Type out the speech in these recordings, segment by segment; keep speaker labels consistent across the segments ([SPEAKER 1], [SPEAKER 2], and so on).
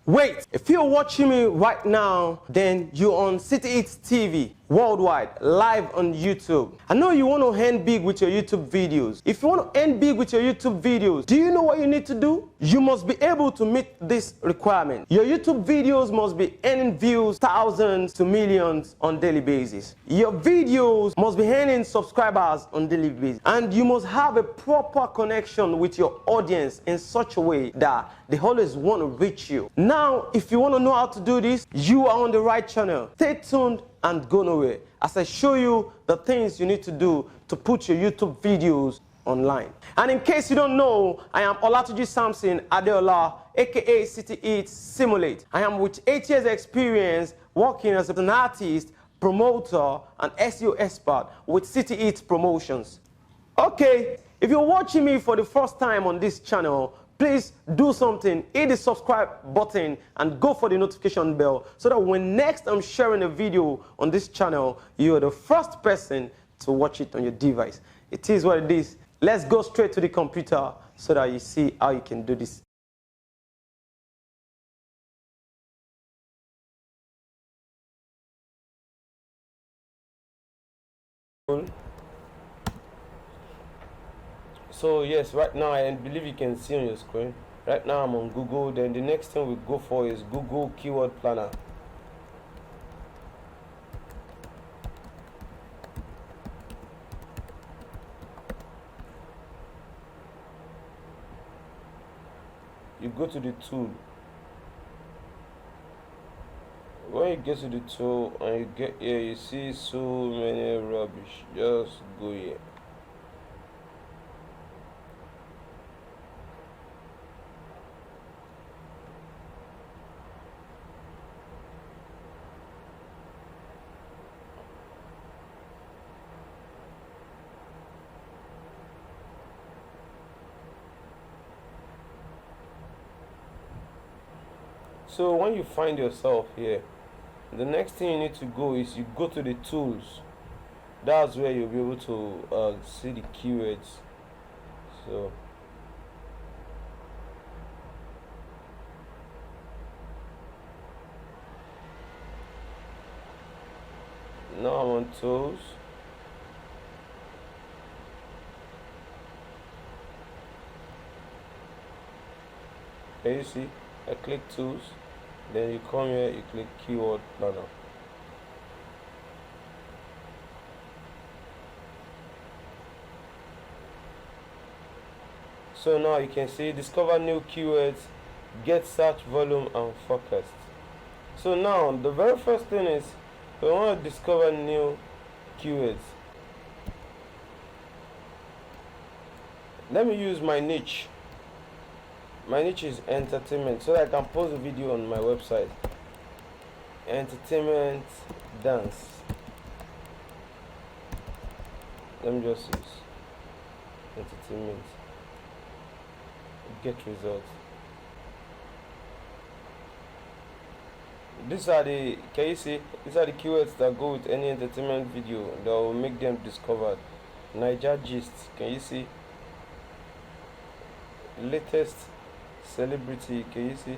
[SPEAKER 1] Wait, if you're watching me right now, then you're on City Hits TV, worldwide, live on YouTube. I know you want to earn big with your YouTube videos. If you want to earn big with your YouTube videos, do you know what you need to do? You must be able to meet this requirement. Your YouTube videos must be earning views, thousands to millions on daily basis. Your videos must be earning subscribers on daily basis. And you must have a proper connection with your audience in such a way that they always want to reach you. Now, if you want to know how to do this, you are on the right channel. Stay tuned and go nowhere as I show you the things you need to do to put your YouTube videos online. And in case you don't know, I am Olatuji Samson Adeola, aka City Hits Simulate. I am with 8 years experience working as an artist, promoter, and SEO expert with City Hits Promotions. Okay, if you're watching me for the first time on this channel, please do something, hit the subscribe button and go for the notification bell so that when next I'm sharing a video on this channel, you're the first person to watch it on your device. It is what it is. Let's go straight to the computer so that you see how you can do this. So yes, right now I believe you can see on your screen. Right now I'm on Google. Then the next thing we go for is Google Keyword Planner. You go to the tool. When you get to the tool and you get here, you see so many rubbish. Just go here. So when you find yourself here, the next thing you need to go is you go to the tools. That's where you'll be able to see the keywords. So now I'm on tools. Can you see? I click tools. Then you come here, you click Keyword Planner. So now you can see discover new keywords, get search volume and forecast. So now the very first thing is we want to discover new keywords. Let me use my niche. My niche is entertainment, so that I can post a video on my website. Entertainment dance. Let me just use entertainment. Get results. These are the, can you see? These are the keywords that go with any entertainment video that will make them discovered. Niger gist, can you see? Latest celebrity, can you see?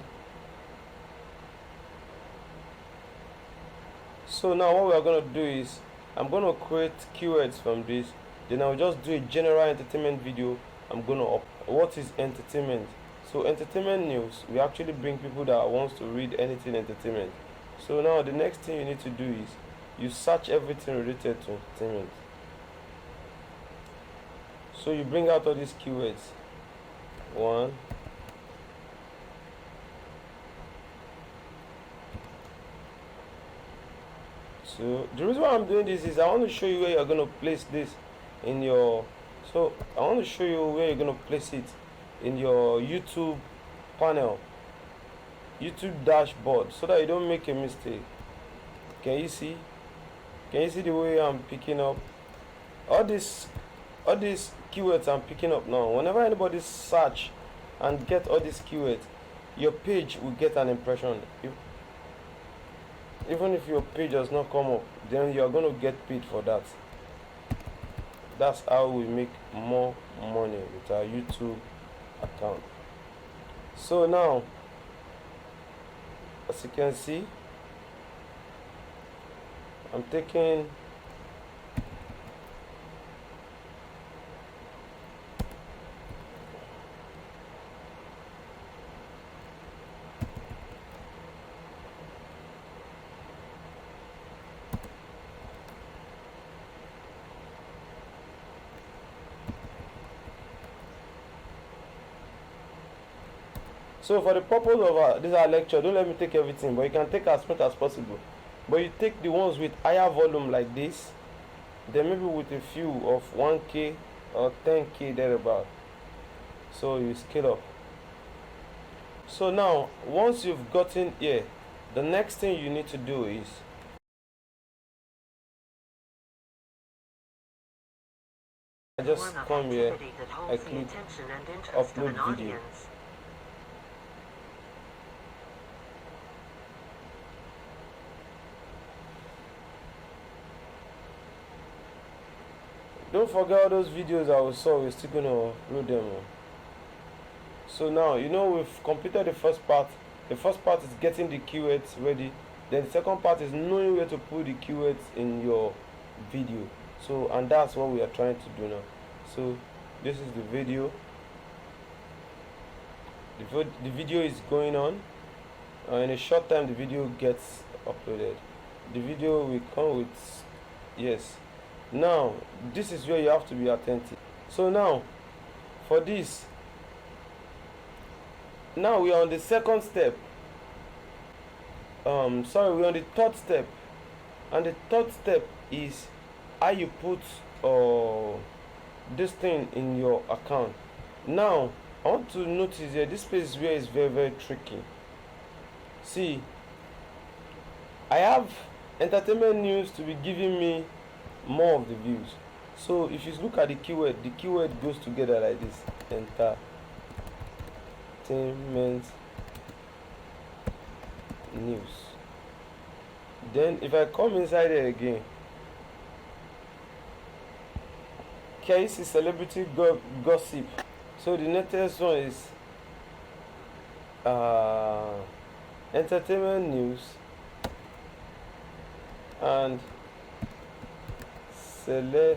[SPEAKER 1] So now what we are going to do is I'm going to create keywords from this, then I'll just do a general entertainment video. I'm going to what is entertainment? So entertainment news, we actually bring people that wants to read anything entertainment. So now the next thing you need to do is you search everything related to entertainment. So you bring out all these keywords. 1, so the reason why I'm doing this is I want to show you where you're going to place this in your, so I want to show you where you're going to place it in your YouTube panel, YouTube dashboard, so that you don't make a mistake. Can you see? Can you see the way I'm picking up all these keywords I'm picking up now? Whenever anybody search and get all these keywords, your page will get an impression. Even if your page does not come up, then you're going to get paid for that. That's how we make more money with our YouTube account. So now As you can see, I'm taking so for the purpose of this our lecture, don't let me take everything, but you can take as much as possible. But you take the ones with higher volume like this, then maybe with a few of 1K or 10K thereabout. So you scale up. So now once you've gotten here, the next thing you need to do is I just come here, I click upload video. Don't forget all those videos I saw, we're still gonna upload them. So now you know we've completed the first part. The first part is getting the keywords ready. Then the second part is knowing where to put the keywords in your video. So and that's what we are trying to do now. So this is the video. The video is going on. In a short time the video gets uploaded. The video will come with yes. Now this is where you have to be attentive. So now for this, now we are on the second step. Sorry, we're on the third step, and the third step is how you put this thing in your account. Now I want to notice here this place where it's very, very tricky. See, I have entertainment news to be giving me more of the views. So if you look at the keyword goes together like this: entertainment news. Then if I come inside there again, case is celebrity gossip. So the next one is entertainment news and celebrity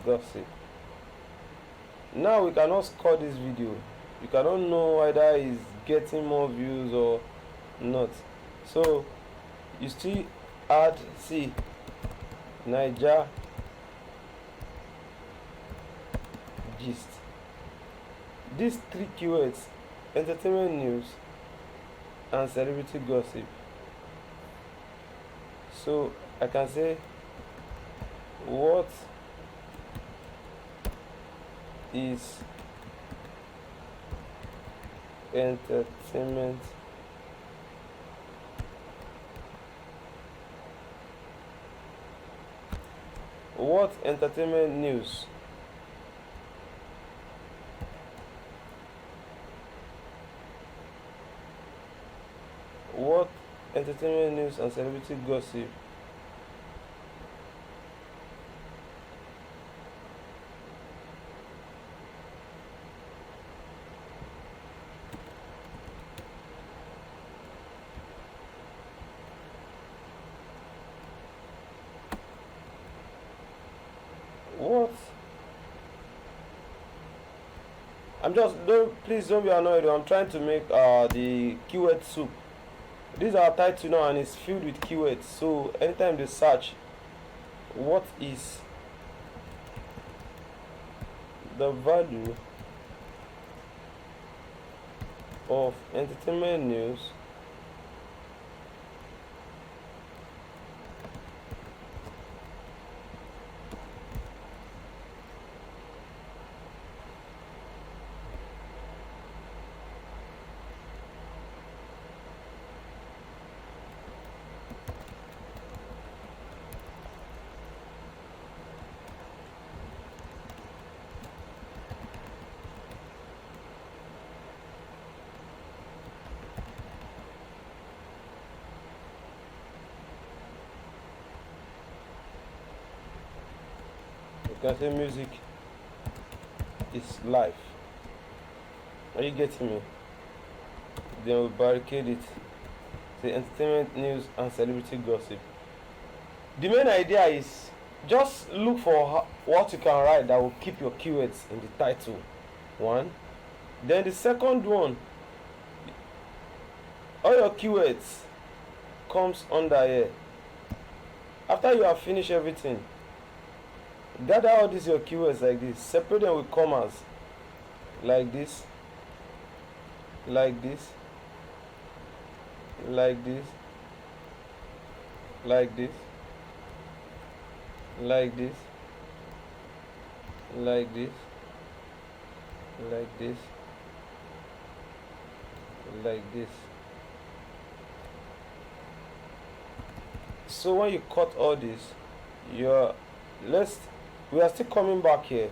[SPEAKER 1] gossip. Now we cannot score this video. You cannot know whether it's getting more views or not. So you still add Niger gist. These three keywords: entertainment news and celebrity gossip. So I can say, what is entertainment news? What entertainment news and celebrity gossip? What? Please don't be annoyed. I'm trying to make the keyword soup. These are title now and it's filled with keywords. So anytime they search, what is the value of entertainment news You can say music is life. Are you getting me? Then we barricade it. The entertainment news and celebrity gossip. The main idea is just look for what you can write that will keep your keywords in the title. One. Then the second one, all your keywords comes under here. After you have finished everything, gather all these your keywords like this, separate them with commas, like this, like this, like this, like this, like this, like this, like this, like this. So when you cut all this, we are still coming back here.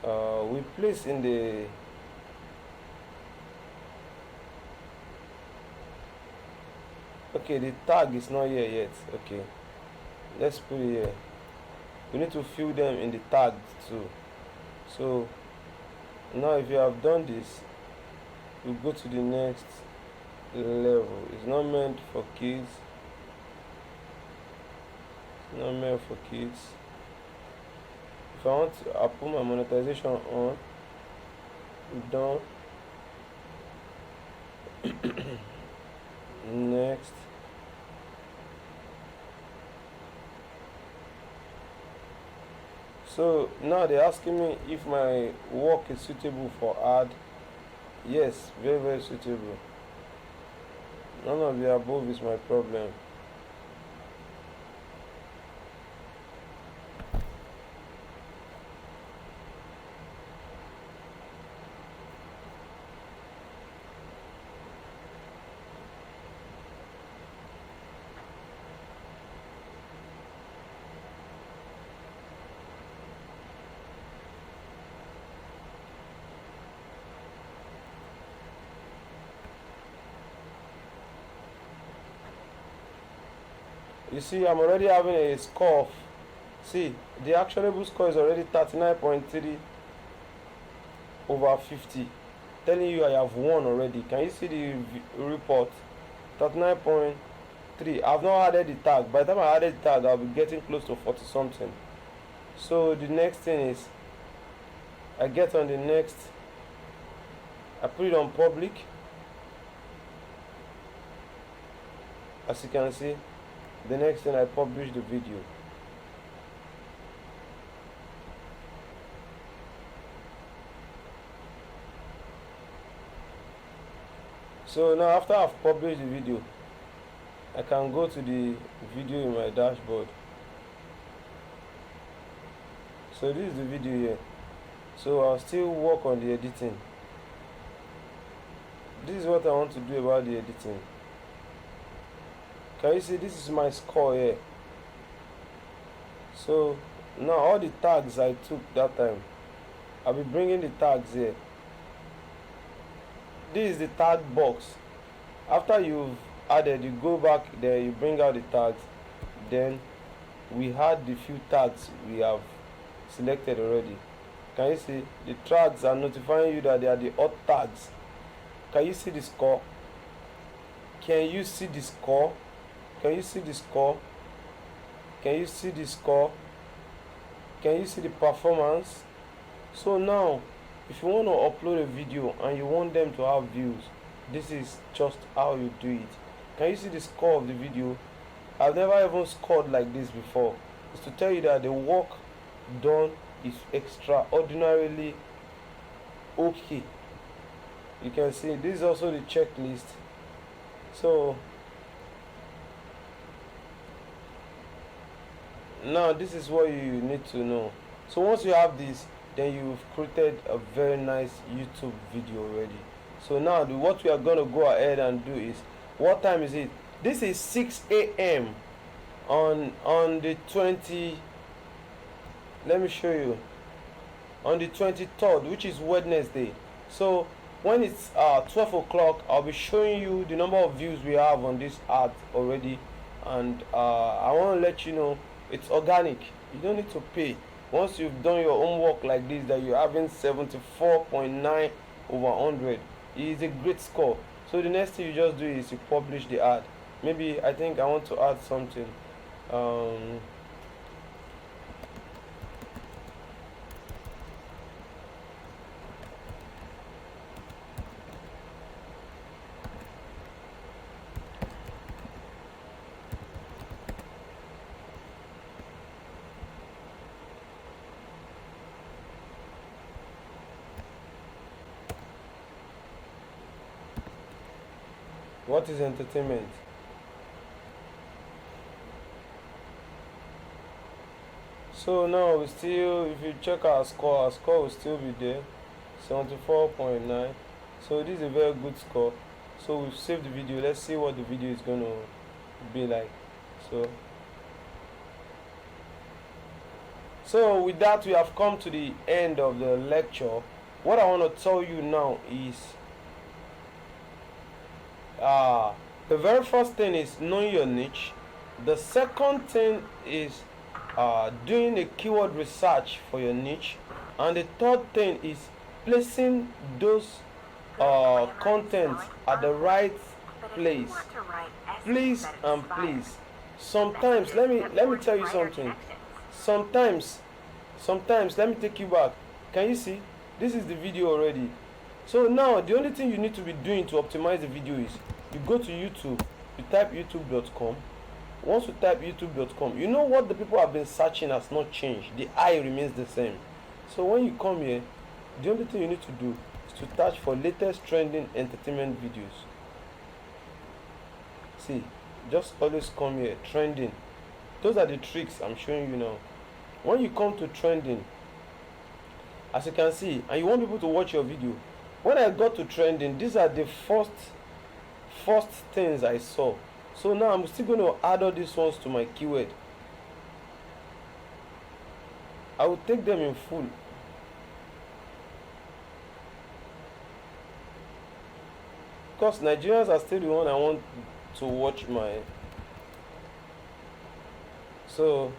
[SPEAKER 1] We place in the okay, the tag is not here yet. Okay, let's put it here. We need to fill them in the tag too. So now if you have done this, you go to the next level. It's not meant for kids. It's not meant for kids. If I want to, I put my monetization on. Done. Next. So now they're asking me if my work is suitable for ad. Yes, very, very suitable. None of the above is my problem. You see, I'm already having a score of, see, the actionable score is already 39.3 over 50. Telling you I have won already. Can you see the report? 39.3. I've not added the tag. By the time I added the tag, I'll be getting close to 40 something. So the next thing is, I get on the next, I put it on public. As you can see, the next thing I publish the video. So now after I've published the video, I can go to the video in my dashboard. So this is the video here. So I'll still work on the editing. This is what I want to do about the editing. Can you see this is my score here? So now all the tags I took that time, I'll be bringing the tags here. This is the tag box. After you've added, you go back there, you bring out the tags. Then we had the few tags we have selected already. Can you see the tags are notifying you that they are the odd tags? Can you see the score? Can you see the score? Can you see the score? Can you see the score? Can you see the performance? So now, if you want to upload a video and you want them to have views, this is just how you do it. Can you see the score of the video? I've never even scored like this before. It's to tell you that the work done is extraordinarily okay. You can see this is also the checklist. So now this is what you need to know. So once you have this, then you've created a very nice YouTube video already. So now what we are going to go ahead and do is, what time is it? This is 6 a.m. on the 20, let me show you, on the 23rd, which is Wednesday. So when it's 12 o'clock, I'll be showing you the number of views we have on this ad already. And I want to let you know it's organic. You don't need to pay. Once you've done your homework like this, that you're having 74.9 over 100. It is a great score. So the next thing you just do is you publish the ad. Maybe I think I want to add something. What is entertainment? So now we still, if you check our score will still be there, 74.9. So this is a very good score. So we've saved the video. Let's see what the video is going to be like. So with that, we have come to the end of the lecture. What I want to tell you now is the very first thing is knowing your niche. The second thing is doing a keyword research for your niche, and the third thing is placing those contents at the right place. Please and please. Sometimes let me tell you something. Sometimes let me take you back. Can you see? This is the video already. So now the only thing you need to be doing to optimize the video is you go to YouTube, you type youtube.com. Once you type youtube.com, you know what the people have been searching has not changed. The eye remains the same. So when you come here, the only thing you need to do is to search for latest trending entertainment videos. See, just always come here, trending. Those are the tricks I'm showing you now. When you come to trending, as you can see, and you want people to watch your video, when I got to trending, these are the first things I saw. So now I'm still going to add all these ones to my keyword. I will take them in full. Because Nigerians are still the one I want to watch my. So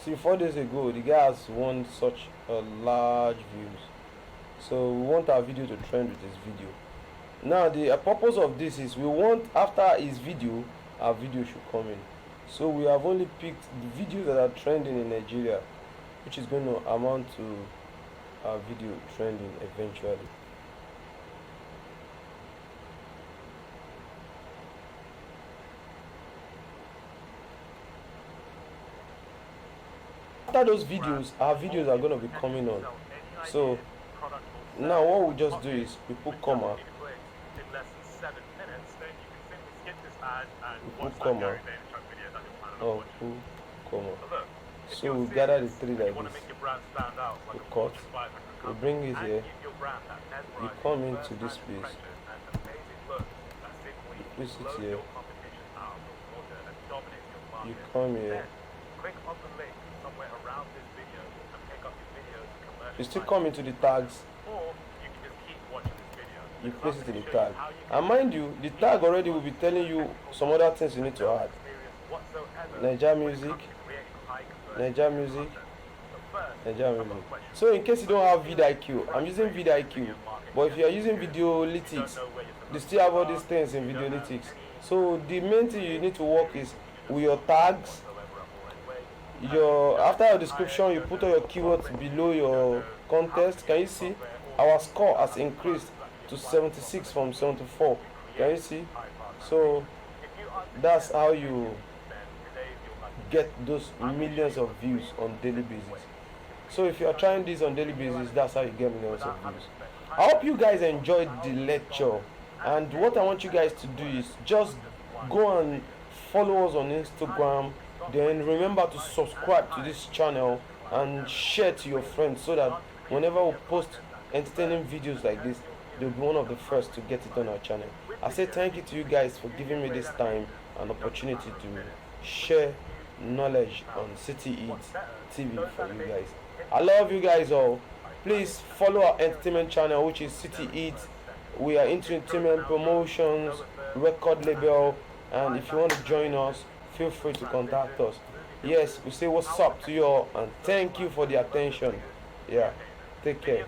[SPEAKER 1] see, 4 days ago, the guy has won such a large views. So we want our video to trend with his video. Now the purpose of this is we want, after his video, our video should come in. So we have only picked the videos that are trending in Nigeria, which is going to amount to our video trending eventually. After those videos, our videos are going to be coming on. So now what we just do is we put comma. We put comma. Oh, put comma. So we gather the three like this. We cut. We bring it here. You come into this space. You place it here. You come here. You still come into the tags. You place it in the tag. And mind you, the tag already will be telling you some other things you need to add. Niger music. Niger music. Niger music. So in case you don't have vidIQ, I'm using vidIQ. But if you are using Videolytics, they still have all these things in Videolytics. So the main thing you need to work is with your tags. After your description, you put all your keywords below your contest. Can you see our score has increased to 76 from 74? Can you see? So that's how you get those millions of views on daily basis. So if you are trying this on daily basis, that's how you get millions of views. I hope you guys enjoyed the lecture, and what I want you guys to do is just go and follow us on Instagram. Then remember to subscribe to this channel and share to your friends, so that whenever we post entertaining videos like this, they'll be one of the first to get it on our channel. I say thank you to you guys for giving me this time and opportunity to share knowledge on City Hits TV for you guys. I love you guys all. Please follow our entertainment channel, which is City Hits. We are into entertainment promotions, record label, and if you want to join us, feel free to contact us. Yes, we say what's up to you all, and thank you for the attention. Yeah, take care.